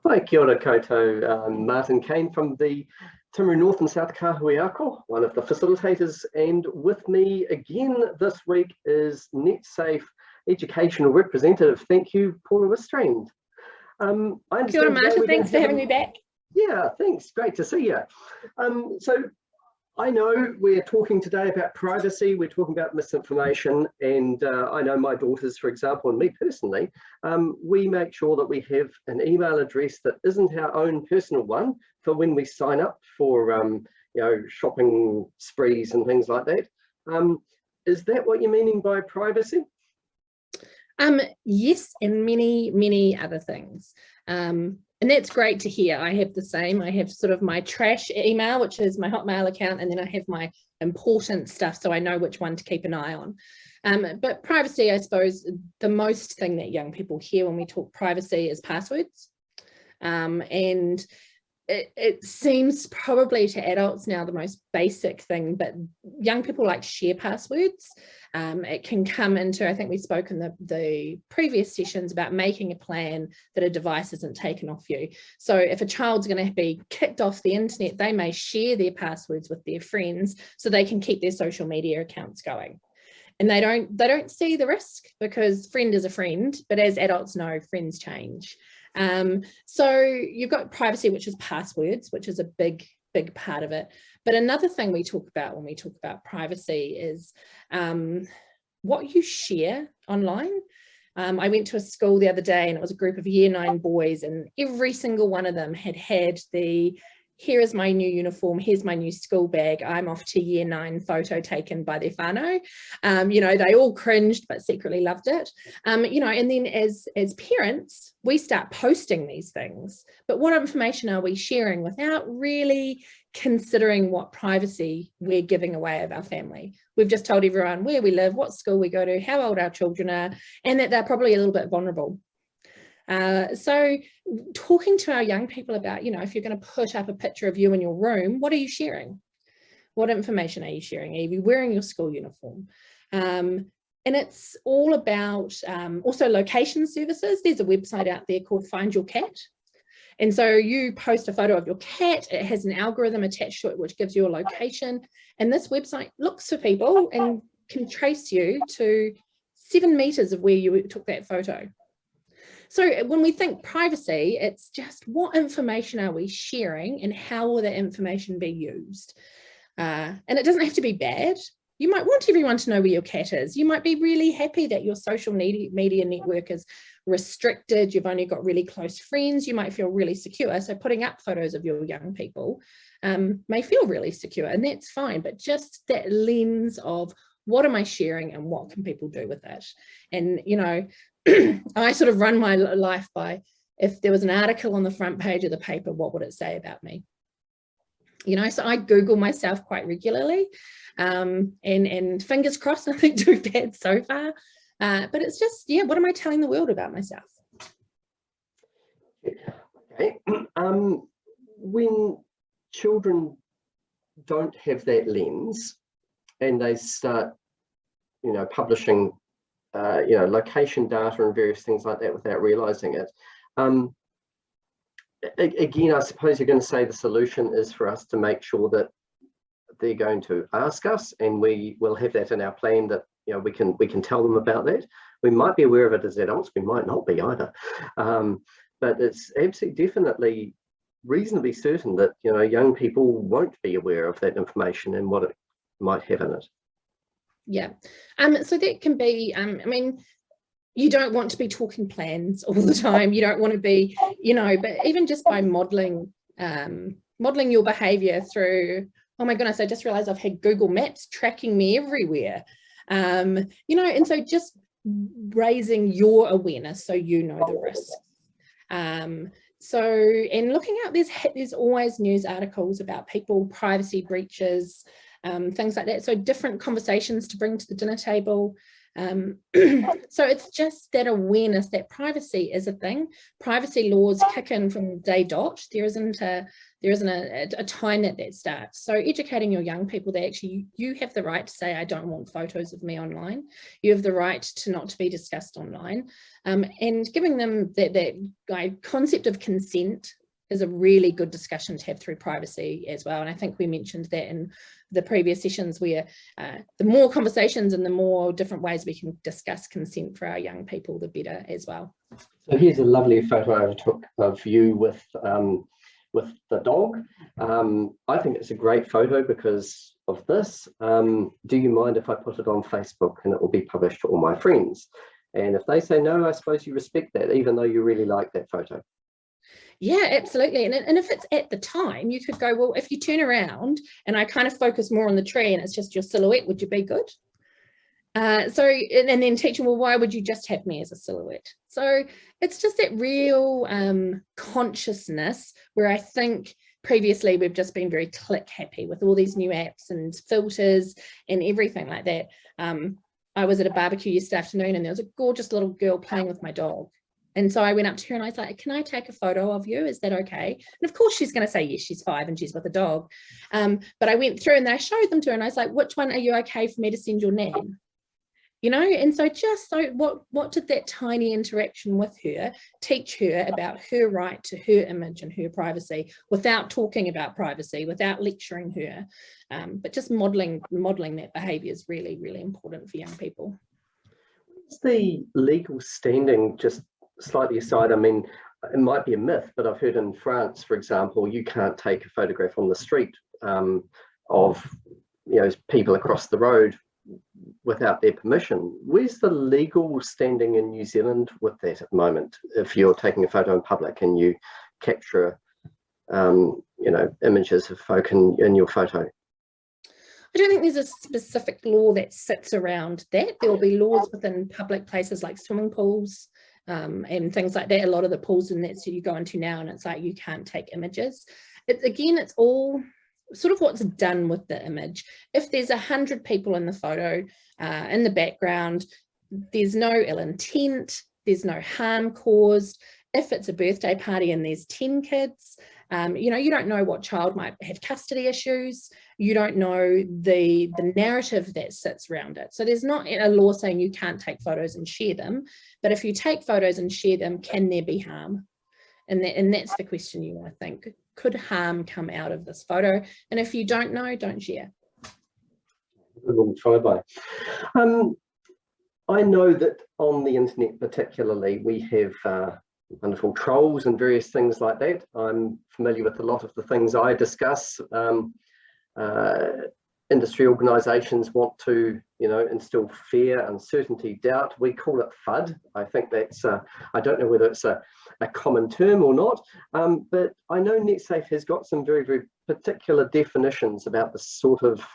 Hi, kia ora koutou. Martin Kane from the Timaru North and South Kāhui Ako, one of the facilitators, and with me again this week is Netsafe Educational Representative. Thank you, Paula Wistrand. Kia ora, Martin, thanks for having me back. Yeah, thanks, great to see you. So I know we're talking today about privacy, we're talking about misinformation, and I know my daughters, for example, and me personally, we make sure that we have an email address that isn't our own personal one for when we sign up for shopping sprees and things like that. Is that what you're meaning by privacy? Yes, and many other things. And that's great to hear. I have the same. I have sort of my trash email, which is my Hotmail account, and then I have my important stuff, so I know which one to keep an eye on. But privacy, I suppose, the most thing that young people hear when we talk privacy is passwords. And it seems probably to adults now the most basic thing, but young people like share passwords. It can come into, I think we spoke in the previous sessions about making a plan that a device isn't taken off you. So if a child's going to be kicked off the internet, they may share their passwords with their friends so they can keep their social media accounts going. And they don't see the risk because friend is a friend, but as adults know, friends change. So you've got privacy, which is passwords, which is a big part of it. But another thing we talk about when we talk about privacy is what you share online. I went to a school the other day and it was a group of Year 9 boys, and every single one of them had the here is my new uniform, here's my new school bag, I'm off to Year 9 photo taken by their whānau. They all cringed but secretly loved it. And then as parents, we start posting these things, but what information are we sharing without really considering what privacy we're giving away of our family? We've just told everyone where we live, what school we go to, how old our children are, and that they're probably a little bit vulnerable. So talking to our young people about, if you're going to put up a picture of you in your room, what are you sharing? What information are you sharing? Are you wearing your school uniform? And it's all about also location services. There's a website out there called Find Your Cat. And so you post a photo of your cat, it has an algorithm attached to it which gives you a location. And this website looks for people and can trace you to 7 meters of where you took that photo. So when we think privacy, it's just what information are we sharing and how will that information be used? And it doesn't have to be bad. You might want everyone to know where your cat is. You might be really happy that your social media network is restricted. You've only got really close friends. You might feel really secure. So putting up photos of your young people may feel really secure, and that's fine. But just that lens of what am I sharing and what can people do with it? And, I sort of run my life by, if there was an article on the front page of the paper, what would it say about me? So I Google myself quite regularly, and fingers crossed, nothing too bad so far. But it's just, what am I telling the world about myself? Okay. When children don't have that lens and they start, publishing location data and various things like that without realizing it. Again, I suppose you're going to say the solution is for us to make sure that they're going to ask us, and we will have that in our plan that we can tell them about that. We might be aware of it as adults, we might not be either, but it's absolutely definitely reasonably certain that young people won't be aware of that information and what it might have in it. Yeah, so that can be, you don't want to be talking plans all the time. You don't want to be, but even just by modeling your behavior through, oh my goodness, I just realized I've had Google Maps tracking me everywhere. And so just raising your awareness so you know the risks. And looking out, there's always news articles about people, privacy breaches, things like that. So different conversations to bring to the dinner table. So it's just that awareness that privacy is a thing. Privacy laws kick in from day dot. There there isn't a time that starts. So educating your young people that actually you have the right to say, I don't want photos of me online. You have the right to not to be discussed online, and giving them that concept of consent is a really good discussion to have through privacy as well. And I think we mentioned that in the previous sessions, where the more conversations and the more different ways we can discuss consent for our young people, the better as well. So here's a lovely photo I took of you with the dog. I think it's a great photo because of this. Do you mind if I put it on Facebook and it will be published to all my friends? And if they say no, I suppose you respect that, even though you really like that photo. Yeah, absolutely. And if it's at the time, you could go, well, if you turn around and I kind of focus more on the tree and it's just your silhouette, would you be good? And then teaching, well, why would you just have me as a silhouette? So it's just that real consciousness where I think previously we've just been very click happy with all these new apps and filters and everything like that. I was at a barbecue yesterday afternoon and there was a gorgeous little girl playing with my dog. And so I went up to her and I was like, can I take a photo of you? Is that okay? And of course she's going to say yes, she's 5 and she's with a dog. But I went through and I showed them to her and I was like, which one are you okay for me to send your nan? You know, and so just so what did that tiny interaction with her teach her about her right to her image and her privacy without talking about privacy, without lecturing her, but just modeling that behavior is really, really important for young people. What's the legal standing, just slightly aside, I mean, it might be a myth, but I've heard in France, for example, you can't take a photograph on the street of, you know, people across the road without their permission. Where's the legal standing in New Zealand with that at the moment? If you're taking a photo in public and you capture, you know, images of folk in your photo. I don't think there's a specific law that sits around that. There will be laws within public places like swimming pools and things like that. A lot of the pools and that's you go into now and it's like you can't take images. It's all sort of what's done with the image. If there's 100 people in the photo, in the background, there's no ill intent, there's no harm caused. If it's a birthday party and there's 10 kids, you know, you don't know what child might have custody issues. You don't know the narrative that sits around it. So there's not a law saying you can't take photos and share them. But if you take photos and share them, can there be harm? And that's the question you want to think. Could harm come out of this photo? And if you don't know, don't share. We'll try by. I know that on the internet particularly, we have wonderful trolls and various things like that. I'm familiar with a lot of the things I discuss. Industry organisations want to, you know, instill fear, uncertainty, doubt. We call it FUD. I think that's, I don't know whether it's a common term or not, but I know Netsafe has got some very, very particular definitions about the sort of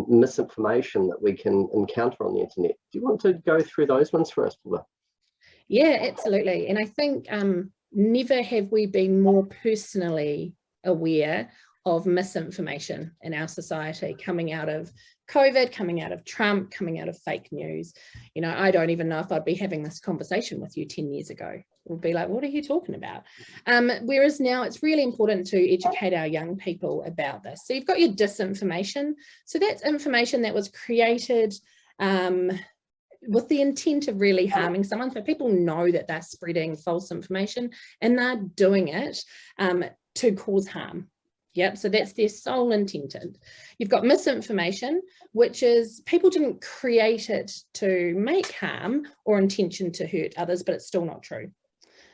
misinformation that we can encounter on the internet. Do you want to go through those ones for us, Paula? Yeah, absolutely. And I think never have we been more personally aware of misinformation in our society coming out of COVID, coming out of Trump, coming out of fake news. You know, I don't even know if I'd be having this conversation with you 10 years ago. It would be like, what are you talking about? Whereas now it's really important to educate our young people about this. So you've got your disinformation. So that's information that was created with the intent of really harming someone. So people know that they're spreading false information and they're doing it to cause harm. Yep, so that's their sole intention. You've got misinformation, which is people didn't create it to make harm or intention to hurt others, but it's still not true.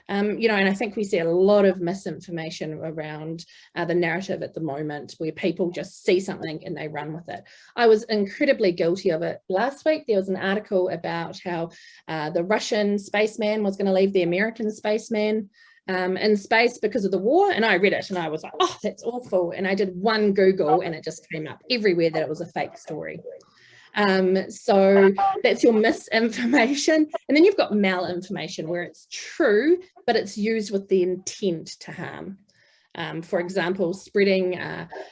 You know, and I think we see a lot of misinformation around the narrative at the moment where people just see something and they run with it. I was incredibly guilty of it. Last week, there was an article about how the Russian spaceman was going to leave the American spaceman in space because of the war, and I read it and I was like, oh, that's awful. And I did one Google and it just came up everywhere that it was a fake story. So that's your misinformation. And then you've got malinformation where it's true, but it's used with the intent to harm. For example, spreading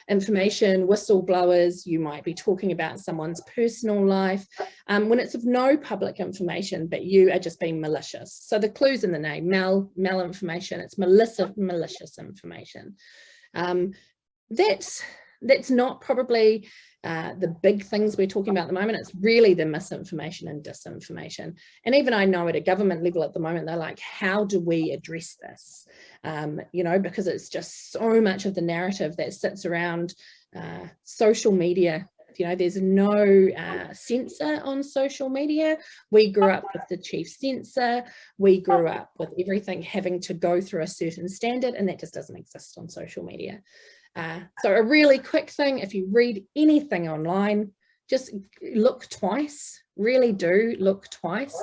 information, whistleblowers, you might be talking about someone's personal life when it's of no public information, but you are just being malicious. So the clue's in the name, malinformation, it's malicious information. That's not probably the big things we're talking about at the moment. It's really the misinformation and disinformation. And even I know at a government level at the moment, they're like, how do we address this? You know, because it's just so much of the narrative that sits around social media. You know, there's no censor on social media. We grew up with the chief censor. We grew up with everything having to go through a certain standard, and that just doesn't exist on social media. So a really quick thing, if you read anything online, just look twice, really do look twice.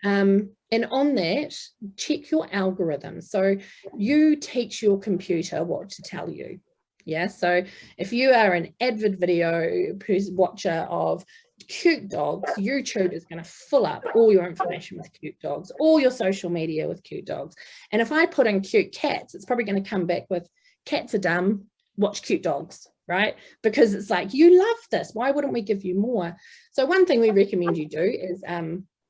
And on that, check your algorithm. So you teach your computer what to tell you. Yeah, so if you are an avid video watcher of cute dogs, YouTube is going to fill up all your information with cute dogs, all your social media with cute dogs. And if I put in cute cats, it's probably going to come back with cats are dumb, watch cute dogs, right? Because it's like, you love this, why wouldn't we give you more? So one thing we recommend you do is,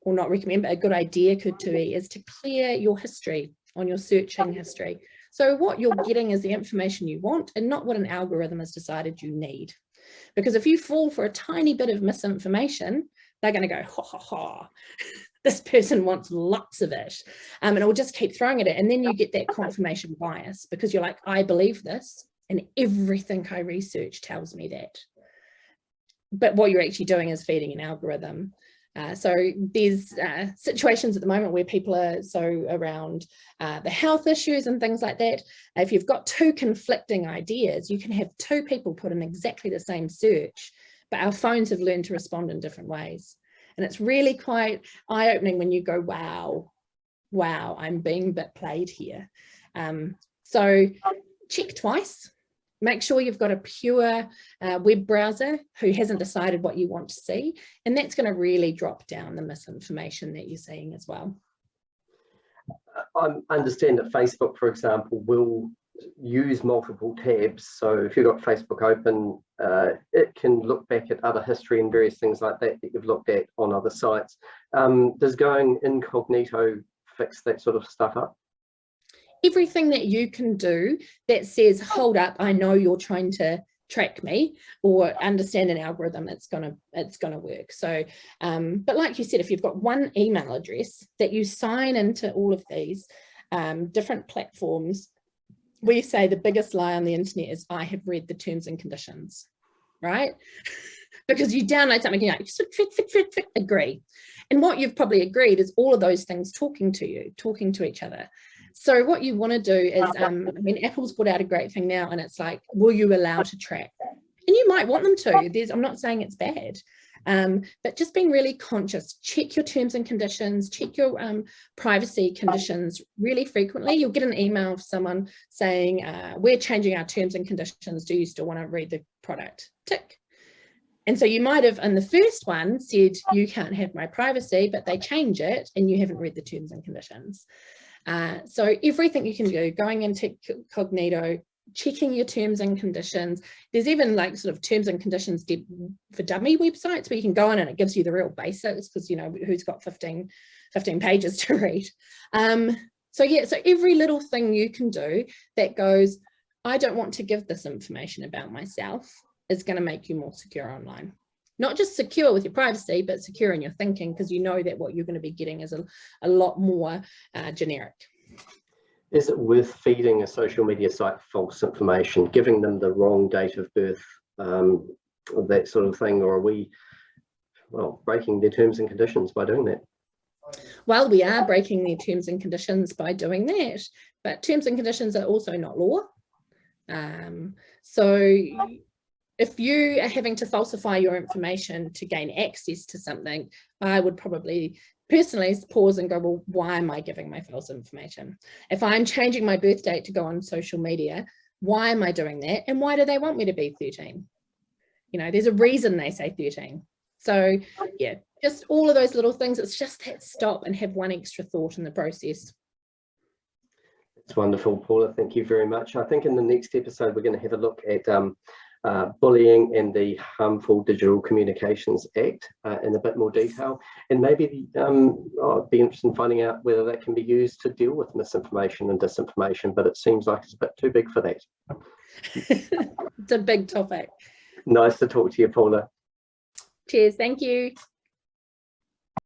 or not recommend, but a good idea could be, is to clear your history on your searching history. So what you're getting is the information you want and not what an algorithm has decided you need. Because if you fall for a tiny bit of misinformation, they're going to go, ha, ha, ha, this person wants lots of it. And it will just keep throwing at it. And then you get that confirmation bias because you're like, I believe this and everything I research tells me that. But what you're actually doing is feeding an algorithm. So there's situations at the moment where people are so around the health issues and things like that. If you've got two conflicting ideas, you can have two people put in exactly the same search, but our phones have learned to respond in different ways. And it's really quite eye-opening when you go, wow, I'm being a bit played here. So check twice. Make sure you've got a pure web browser who hasn't decided what you want to see. And that's going to really drop down the misinformation that you're seeing as well. I understand that Facebook, for example, will use multiple tabs. So if you've got Facebook open, it can look back at other history and various things like that that you've looked at on other sites. Does going incognito fix that sort of stuff up? Everything that you can do that says, hold up, I know you're trying to track me or understand an algorithm, it's gonna work. So but like you said, if you've got one email address that you sign into all of these different platforms, we say the biggest lie on the internet is I have read the terms and conditions, right? Because you download something and you're like, agree. And what you've probably agreed is all of those things talking to each other. So what you want to do is, I mean, Apple's put out a great thing now, and it's like, will you allow to track? And you might want them to. I'm not saying it's bad, but just being really conscious. Check your terms and conditions, check your privacy conditions really frequently. You'll get an email from someone saying, we're changing our terms and conditions. Do you still want to read the product? Tick. And so you might have, in the first one, said, you can't have my privacy, but they change it and you haven't read the terms and conditions. So everything you can do, going into Cognito, checking your terms and conditions. There's even like sort of terms and conditions for dummy websites where you can go in and it gives you the real basics because, you know, who's got 15 pages to read. So yeah, so every little thing you can do that goes, I don't want to give this information about myself, is going to make you more secure online. Not just secure with your privacy, but secure in your thinking, because you know that what you're going to be getting is a lot more generic. Is it worth feeding a social media site false information, giving them the wrong date of birth, that sort of thing, or are we, well, breaking their terms and conditions by doing that? Well, we are breaking their terms and conditions by doing that, but terms and conditions are also not law. So if you are having to falsify your information to gain access to something, I would probably personally pause and go, well, why am I giving my false information? If I'm changing my birth date to go on social media, why am I doing that? And why do they want me to be 13? You know, there's a reason they say 13. So yeah, just all of those little things. It's just that stop and have one extra thought in the process. It's wonderful, Paula. Thank you very much. I think in the next episode, we're going to have a look at bullying and the Harmful Digital Communications Act in a bit more detail, and maybe I'd be interested in finding out whether that can be used to deal with misinformation and disinformation, but it seems like it's a bit too big for that. It's a big topic. Nice to talk to you, Paula. Cheers, thank you.